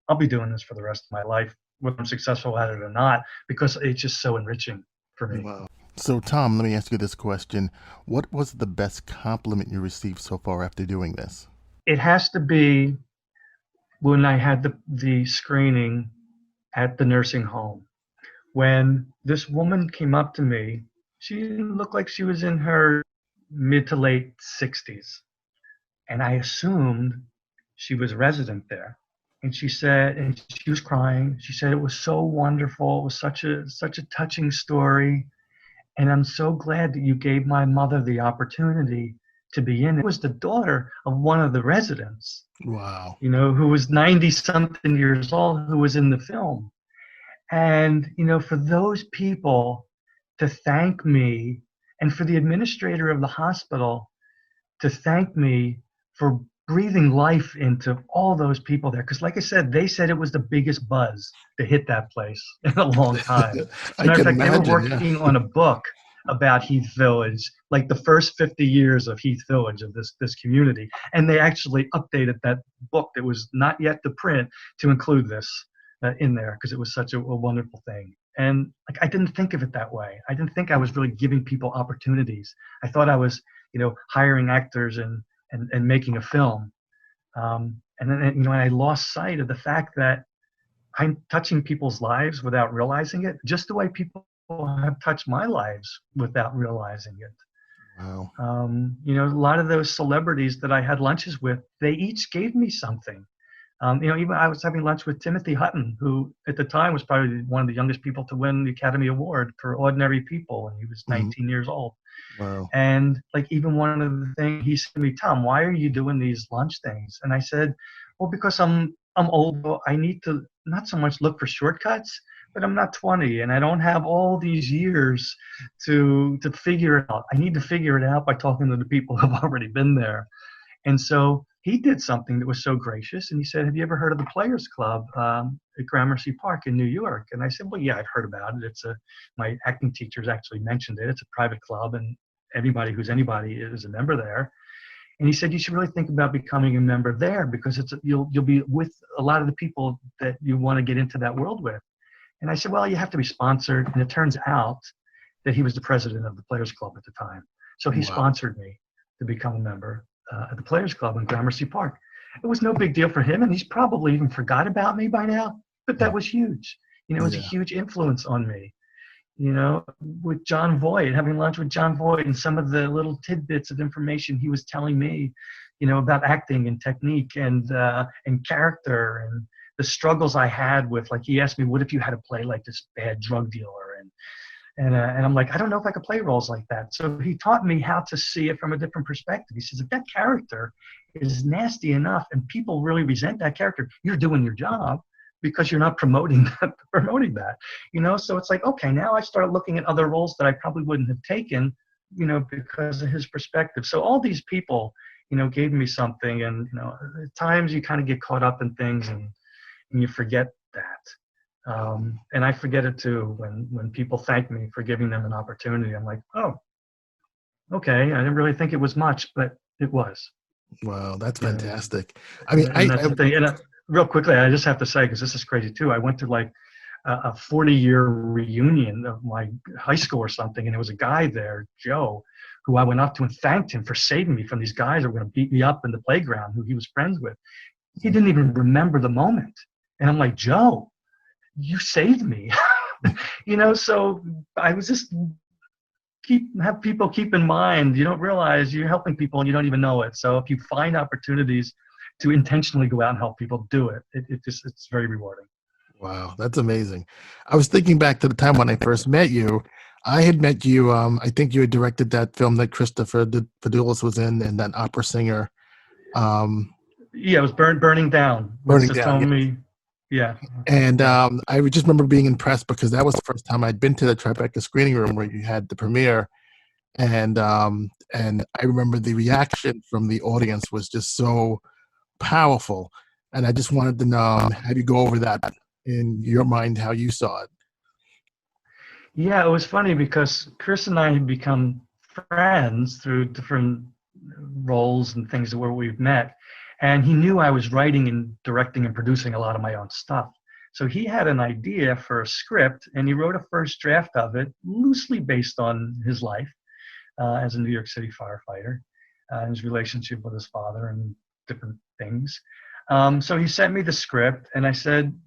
I'll be doing this for the rest of my life, whether I'm successful at it or not, because it's just so enriching for me. Wow. So, Tom, let me ask you this question. What was the best compliment you received so far after doing this? It has to be when I had the screening at the nursing home, when this woman came up to me. She looked like she was in her mid to late 60s. And I assumed she was a resident there. And she said, and she was crying. She said, it was so wonderful. It was such a touching story. And I'm so glad that you gave my mother the opportunity to be in it. It was the daughter of one of the residents, Wow. you know, who was 90 something years old, who was in the film. And, you know, for those people to thank me, and for the administrator of the hospital to thank me for breathing life into all those people there. Because like I said, they said it was the biggest buzz to hit that place in a long time. As a I matter of can fact, they were imagine, working on a book about Heath Village, like the first 50 years of Heath Village, of this community. And they actually updated that book that was not yet to print to include this in there, because it was such a wonderful thing. And like, I didn't think of it that way. I didn't think I was really giving people opportunities. I thought I was, you know, hiring actors and making a film. And then, you know, I lost sight of the fact that I'm touching people's lives without realizing it, just the way people have touched my lives without realizing it. Wow. You know, a lot of those celebrities that I had lunches with, they each gave me something. You know, even I was having lunch with Timothy Hutton, who at the time was probably one of the youngest people to win the Academy Award for Ordinary People, and he was 19 years old. Wow. And like, even one of the things he said to me, Tom, why are you doing these lunch things? And I said, well, because I'm old. I need to not so much look for shortcuts, but I'm not 20 and I don't have all these years to figure it out. I need to figure it out by talking to the people who have already been there. And so he did something that was so gracious, and he said, have you ever heard of the Players Club at Gramercy Park in New York? And I said, well, yeah, I've heard about it. My acting teachers actually mentioned it. It's a private club, and anybody who's anybody is a member there. And he said, you should really think about becoming a member there, because you'll be with a lot of the people that you want to get into that world with. And I said, well, you have to be sponsored. And it turns out that he was the president of the Players Club at the time. So he sponsored me to become a member at the Players Club in Gramercy Park. It was no big deal for him, and he's probably even forgot about me by now, but that was huge. You know, it was a huge influence on me. You know, with John Voight, having lunch with John Voight, and some of the little tidbits of information he was telling me, you know, about acting and technique and character, and the struggles I had with, like, he asked me, what if you had to play like this bad drug dealer? And I'm like, I don't know if I could play roles like that. So he taught me how to see it from a different perspective. He says, if that character is nasty enough and people really resent that character, you're doing your job, because you're not promoting that, you know? So it's like, okay, now I start looking at other roles that I probably wouldn't have taken, you know, because of his perspective. So all these people, you know, gave me something. And, you know, at times you kind of get caught up in things and you forget that. And I forget it too when people thank me for giving them an opportunity. I'm like, oh, okay, I didn't really think it was much, but it was. Wow, that's fantastic. I mean, and that's the thing. And real quickly, I just have to say, because this is crazy too, I went to like a 40-year reunion of my high school or something, and there was a guy there, Joe, who I went up to and thanked him for saving me from these guys that were going to beat me up in the playground, who he was friends with. He didn't even remember the moment. And I'm like, Joe, you saved me. You know, so I was just have people keep in mind, you don't realize you're helping people and you don't even know it. So if you find opportunities to intentionally go out and help people, do it. It's very rewarding. Wow, that's amazing. I was thinking back to the time when I first met you. I had met you, I think you had directed that film that Christopher Fidoulis was in, and that opera singer. Yeah, it was Burning Down. Burning Down. Yeah. And I just remember being impressed, because that was the first time I'd been to the Tribeca screening room where you had the premiere. And I remember the reaction from the audience was just so powerful. And I just wanted to know, have you go over that in your mind, how you saw it? Yeah, it was funny because Chris and I had become friends through different roles and things where we've met. And he knew I was writing and directing and producing a lot of my own stuff. So he had an idea for a script, and he wrote a first draft of it, loosely based on his life as a New York City firefighter, his relationship with his father and different things. So he sent me the script, and I said,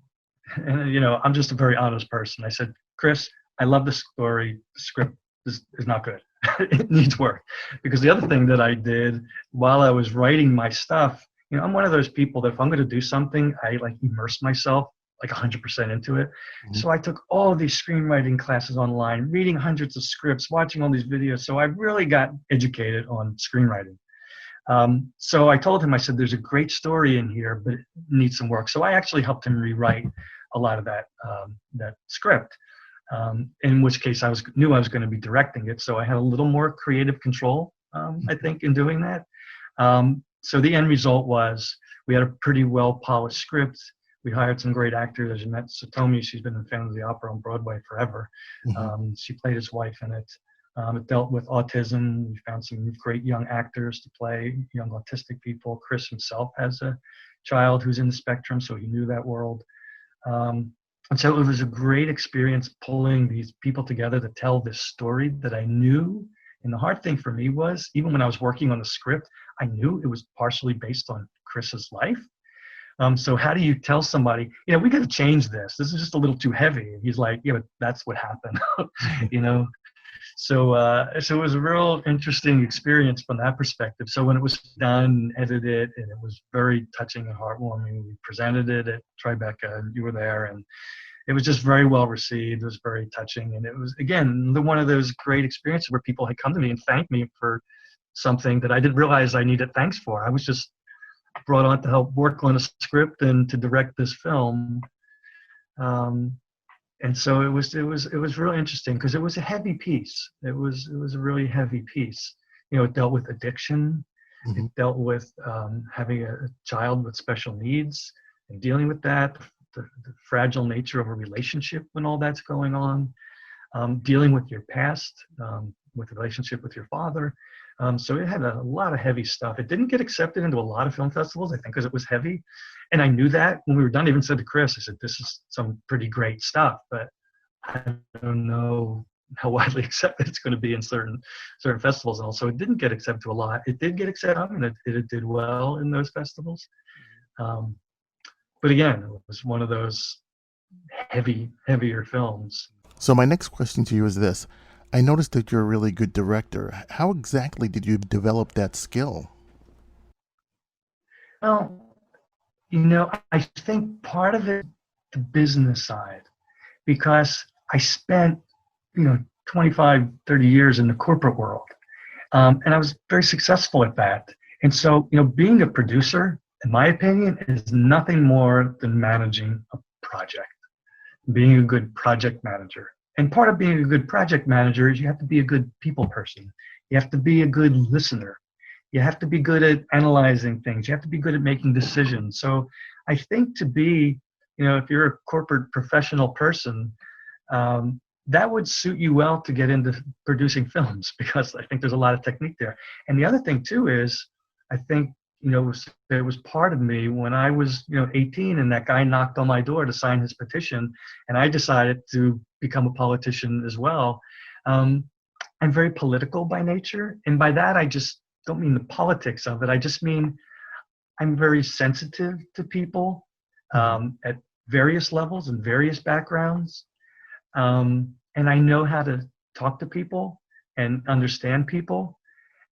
and you know, I'm just a very honest person. I said, Chris, I love the story. The script is not good. It needs work. Because the other thing that I did while I was writing my stuff, you know, I'm one of those people that if I'm going to do something, I like immerse myself like 100% into it. Mm-hmm. So I took all of these screenwriting classes online, reading hundreds of scripts, watching all these videos. So I really got educated on screenwriting. So I told him, I said, there's a great story in here, but it needs some work. So I actually helped him rewrite a lot of that script, in which case knew I was going to be directing it. So I had a little more creative control, I think, in doing that. So the end result was we had a pretty well-polished script. We hired some great actors. As Lynette Sheldon, she's been in Phantom of the Opera on Broadway forever. She played his wife in it. It dealt with autism. We found some great young actors to play young autistic people. Chris himself has a child who's in the spectrum, so he knew that world. And so it was a great experience pulling these people together to tell this story that I knew. And the hard thing for me was, even when I was working on the script, I knew it was partially based on Chris's life. So how do you tell somebody, we got to change this. This is just a little too heavy. And he's like, yeah, but that's what happened, So it was a real interesting experience from that perspective. So when it was done, edited, and it was very touching and heartwarming, we presented it at Tribeca, and you were there, and it was just very well received. It was very touching, and it was, again, one of those great experiences where people had come to me and thanked me for something that I didn't realize I needed thanks for. I was just brought on to help work on a script and to direct this film. And so it was really interesting because it was a heavy piece. It was a really heavy piece. It dealt with addiction. It dealt with having a child with special needs and dealing with that, the fragile nature of a relationship when all that's going on, dealing with your past, with the relationship with your father. So it had a lot of heavy stuff. It didn't get accepted into a lot of film festivals, I think, because it was heavy. And I knew that when we were done. I even said to Chris, I said, this is some pretty great stuff, but I don't know how widely accepted it's going to be in certain festivals. And also, it didn't get accepted to a lot. It did get accepted, and it did well in those festivals. But again, it was one of those heavier films. So my next question to you is this. I noticed that you're a really good director. How exactly did you develop that skill? Well, I think part of it, the business side, because I spent, 25, 30 years in the corporate world. And I was very successful at that. And so, being a producer, in my opinion, is nothing more than managing a project, being a good project manager. And part of being a good project manager is you have to be a good people person. You have to be a good listener. You have to be good at analyzing things. You have to be good at making decisions. So I think to be, if you're a corporate professional person, that would suit you well to get into producing films, because I think there's a lot of technique there. And the other thing too is, I think, it was part of me when I was, 18, and that guy knocked on my door to sign his petition, and I decided to become a politician as well. I'm very political by nature, and by that I just don't mean the politics of it. I just mean I'm very sensitive to people at various levels and various backgrounds, and I know how to talk to people and understand people.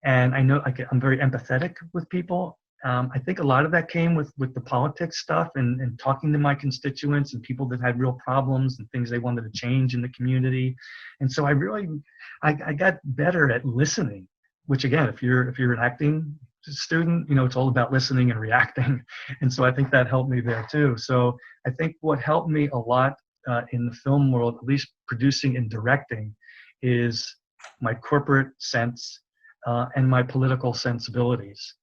And I know I'm very empathetic with people. I think a lot of that came with the politics stuff and talking to my constituents and people that had real problems and things they wanted to change in the community. And so I got better at listening, which again, if you're an acting student, it's all about listening and reacting. And so I think that helped me there too. So I think what helped me a lot in the film world, at least producing and directing, is my corporate sense and my political sensibilities.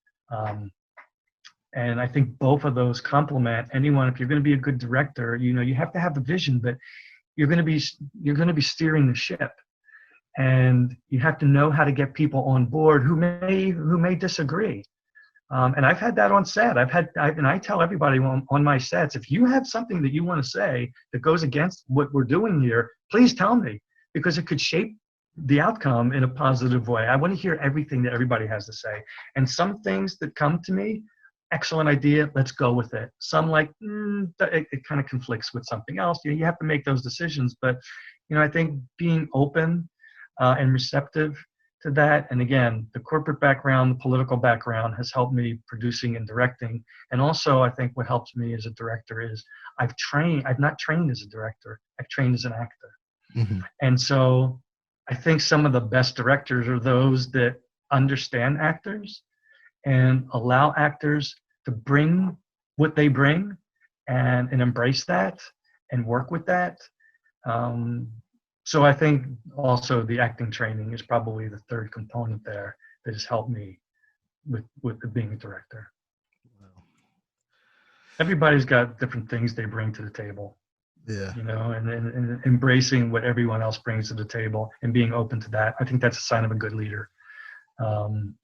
And I think both of those complement anyone. If you're going to be a good director, you have to have the vision, but you're going to be steering the ship, and you have to know how to get people on board who may disagree. And I've had that on set. And I tell everybody on my sets, if you have something that you want to say that goes against what we're doing here, please tell me, because it could shape the outcome in a positive way. I want to hear everything that everybody has to say. And some things that come to me, excellent idea, let's go with it. Some it kind of conflicts with something else. You have to make those decisions. But, I think being open and receptive to that, and again, the corporate background, the political background has helped me producing and directing. And also, I think what helps me as a director is I've not trained as a director, I've trained as an actor. Mm-hmm. And so I think some of the best directors are those that understand actors and allow actors to bring what they bring and embrace that and work with that. So I think also the acting training is probably the third component there that has helped me with being a director. Everybody's got different things they bring to the table. Yeah. You know, and embracing what everyone else brings to the table and being open to that. I think that's a sign of a good leader. And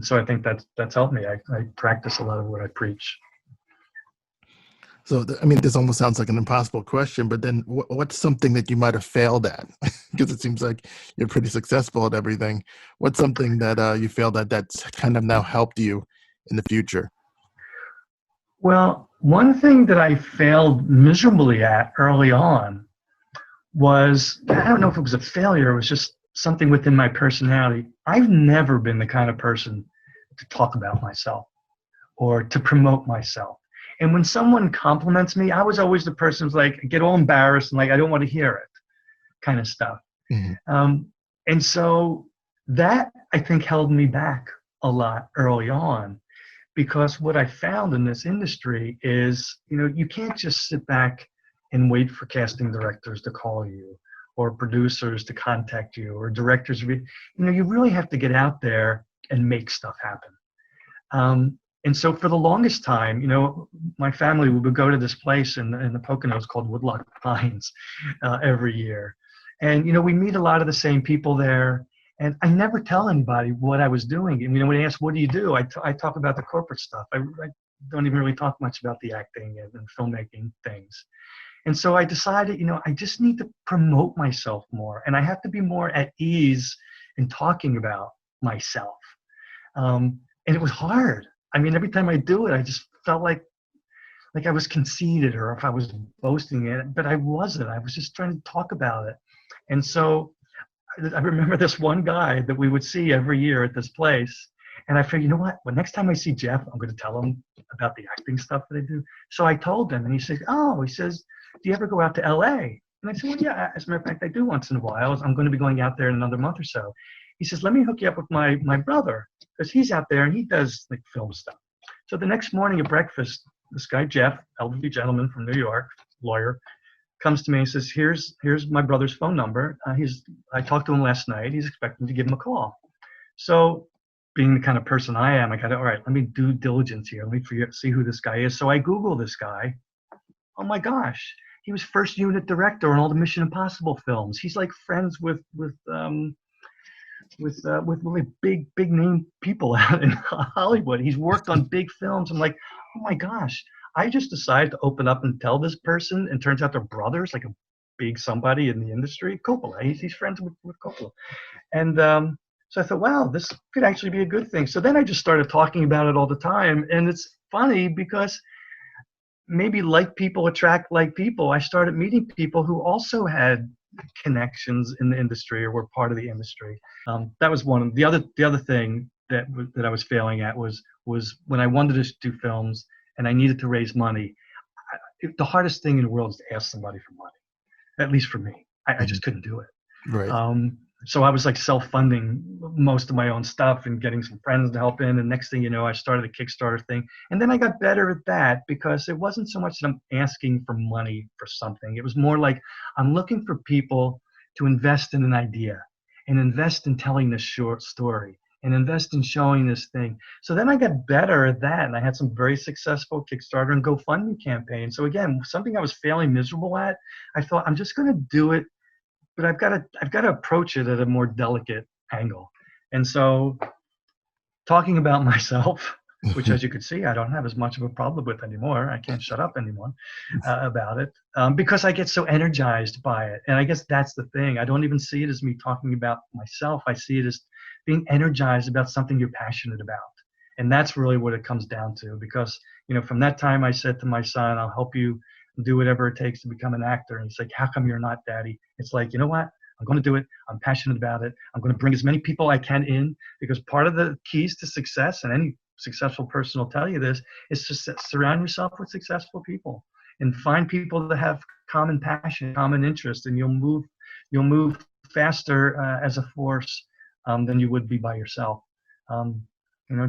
so I think that's helped me. I practice a lot of what I preach. So, this almost sounds like an impossible question, but then what's something that you might have failed at? Because it seems like you're pretty successful at everything. What's something that you failed at that's kind of now helped you in the future? Well, one thing that I failed miserably at early on was, I don't know if it was a failure, it was just something within my personality. I've never been the kind of person to talk about myself or to promote myself. And when someone compliments me, I was always the person who's like, get all embarrassed and like, I don't want to hear it kind of stuff. Mm-hmm. And so that, I think, held me back a lot early on, because what I found in this industry is, you can't just sit back and wait for casting directors to call you or producers to contact you or directors. You really have to get out there and make stuff happen. And so for the longest time, my family would go to this place in the Poconos called Wardach Pines every year. And, we meet a lot of the same people there. And I never tell anybody what I was doing. And, when they ask, what do you do? I talk about the corporate stuff. I don't even really talk much about the acting and filmmaking things. And so I decided, I just need to promote myself more. And I have to be more at ease in talking about myself. And it was hard. Every time I do it, I just felt like I was conceited or if I was boasting it, but I wasn't. I was just trying to talk about it. And so I remember this one guy that we would see every year at this place. And I figured, you know what? Well, next time I see Jeff, I'm going to tell him about the acting stuff that I do. So I told him, and he said, do you ever go out to LA? And I said, well, yeah, as a matter of fact, I do once in a while. I'm going to be going out there in another month or so. He says, let me hook you up with my brother, because he's out there and he does like film stuff. So the next morning at breakfast, this guy, Jeff, elderly gentleman from New York, lawyer, comes to me and says, here's my brother's phone number. I talked to him last night. He's expecting to give him a call. So being the kind of person I am, I got, all right, let me do diligence here. Let me see who this guy is. So I Google this guy. Oh my gosh. He was first unit director on all the Mission Impossible films. He's like friends with really big name people out in Hollywood. He's worked on big films. I'm like, oh my gosh, I just decided to open up and tell this person, and turns out they're brothers, like a big somebody in the industry. Coppola, he's friends with Coppola. And so I thought, wow, this could actually be a good thing. So then I just started talking about it all the time. And it's funny because maybe like people attract like people. I started meeting people who also had connections in the industry or were part of the industry. That was one of the other thing that I was failing at was when I wanted to do films and I needed to raise money. The hardest thing in the world is to ask somebody for money, at least for me. I just couldn't do it. Right. So I was like self-funding most of my own stuff and getting some friends to help in. And next thing you know, I started a Kickstarter thing. And then I got better at that because it wasn't so much that I'm asking for money for something. It was more like I'm looking for people to invest in an idea and invest in telling this short story and invest in showing this thing. So then I got better at that. And I had some very successful Kickstarter and GoFundMe campaigns. So again, something I was failing miserable at, I thought I'm just going to do it, but I've got to approach it at a more delicate angle. And so talking about myself, which as you could see, I don't have as much of a problem with anymore. I can't shut up anymore about it because I get so energized by it. And I guess that's the thing. I don't even see it as me talking about myself. I see it as being energized about something you're passionate about. And that's really what it comes down to, because, from that time I said to my son, I'll help you do whatever it takes to become an actor. And he's like, how come you're not, Daddy? It's like, you know what? I'm going to do it. I'm passionate about it. I'm going to bring as many people I can in, because part of the keys to success, and any successful person will tell you this, is to surround yourself with successful people and find people that have common passion, common interest, and you'll move faster as a force than you would be by yourself.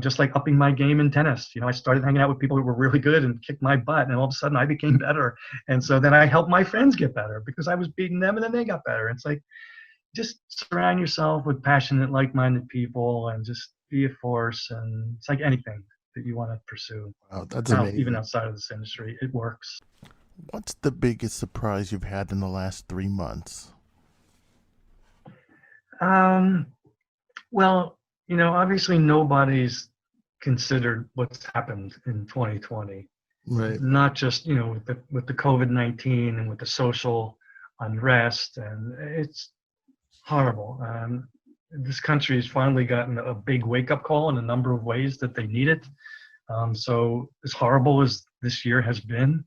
just like upping my game in tennis. I started hanging out with people who were really good and kicked my butt, and all of a sudden I became better. And so then I helped my friends get better because I was beating them, and then they got better. It's like, just surround yourself with passionate, like-minded people, and just be a force. And it's like anything that you want to pursue. Wow, that's amazing. Even outside of this industry, it works. What's the biggest surprise you've had in the last 3 months? Well, obviously nobody's considered what's happened in 2020. Right. Not just, with the COVID-19 and with the social unrest, and it's horrible. This country has finally gotten a big wake-up call in a number of ways that they need it. So as horrible as this year has been,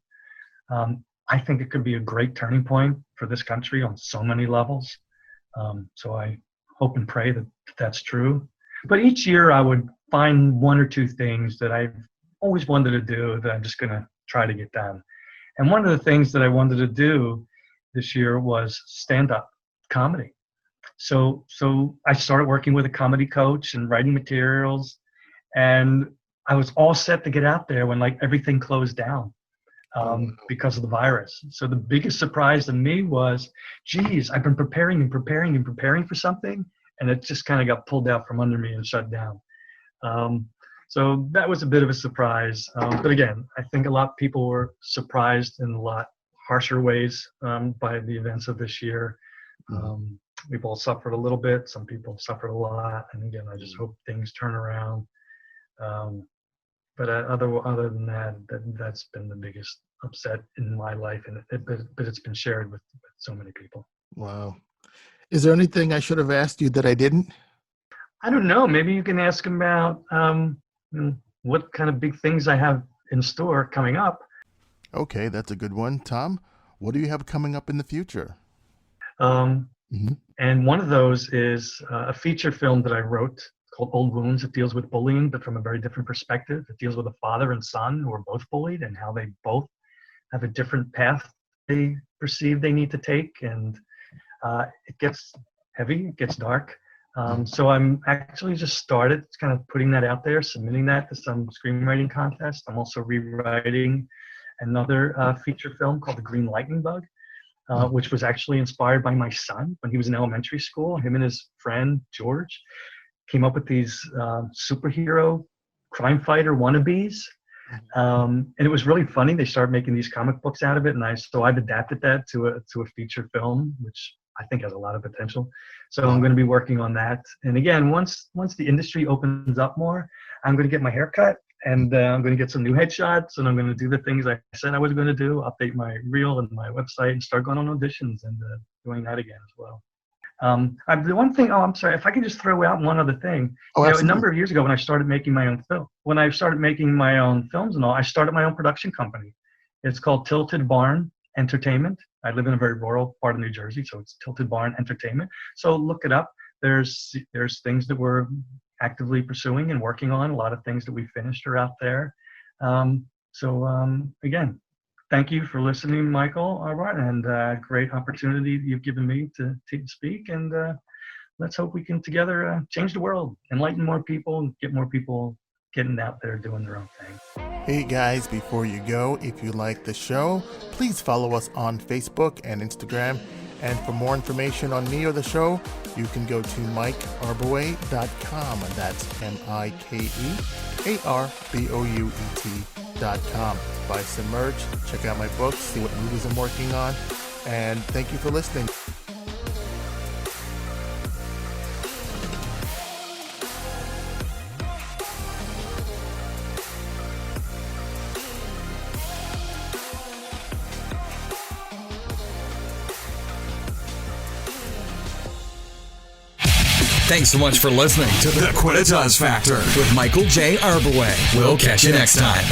I think it could be a great turning point for this country on so many levels. So I hope and pray that that's true. But each year I would find one or two things that I've always wanted to do that I'm just going to try to get done. And one of the things that I wanted to do this year was stand-up comedy. So I started working with a comedy coach and writing materials, and I was all set to get out there when everything closed down because of the virus. So the biggest surprise to me was, geez, I've been preparing for something, and it just kind of got pulled out from under me and shut down. So that was a bit of a surprise. But again, I think a lot of people were surprised in a lot harsher ways by the events of this year. We've all suffered a little bit. Some people suffered a lot. And again, I just hope things turn around. But other than that, that's been the biggest upset in my life. But it's been shared with so many people. Wow. Is there anything I should have asked you that I didn't? I don't know. Maybe you can ask about what kind of big things I have in store coming up. Okay, that's a good one. Tom, what do you have coming up in the future? And one of those is a feature film that I wrote called Old Wounds. It deals with bullying, but from a very different perspective. It deals with a father and son who are both bullied and how they both have a different path they perceive they need to take. And it gets heavy, it gets dark. So I'm actually just started kind of putting that out there, submitting that to some screenwriting contest. I'm also rewriting another feature film called The Green Lightning Bug, which was actually inspired by my son when he was in elementary school. Him and his friend, George, came up with these superhero crime fighter wannabes. And it was really funny. They started making these comic books out of it. And I've adapted that to a feature film, which I think has a lot of potential. So I'm going to be working on that. And again, once the industry opens up more, I'm going to get my hair cut, and I'm going to get some new headshots, and I'm going to do the things I said I was going to do, update my reel and my website, and start going on auditions and doing that again as well. The one thing, I'm sorry, if I could just throw out one other thing. A number of years ago when I started making my own films and all, I started my own production company. It's called Tilted Barn Entertainment. I live in a very rural part of New Jersey, so it's Tilted Barn Entertainment. So look it up. There's things that we're actively pursuing and working on. A lot of things that we finished are out there. Again, thank you for listening, Michael, and great opportunity you've given me to speak. And let's hope we can together change the world, enlighten more people, and get more people getting out there doing their own thing. Hey guys, before you go, if you like the show, please follow us on Facebook and Instagram. And for more information on me or the show, you can go to MikeArboet.com, and that's MikeArboet.com. Buy some merch, check out my books, see what movies I'm working on, and thank you for listening. Thanks so much for listening to The Quidditas Factor with Michael J. Arboet. We'll catch you next time.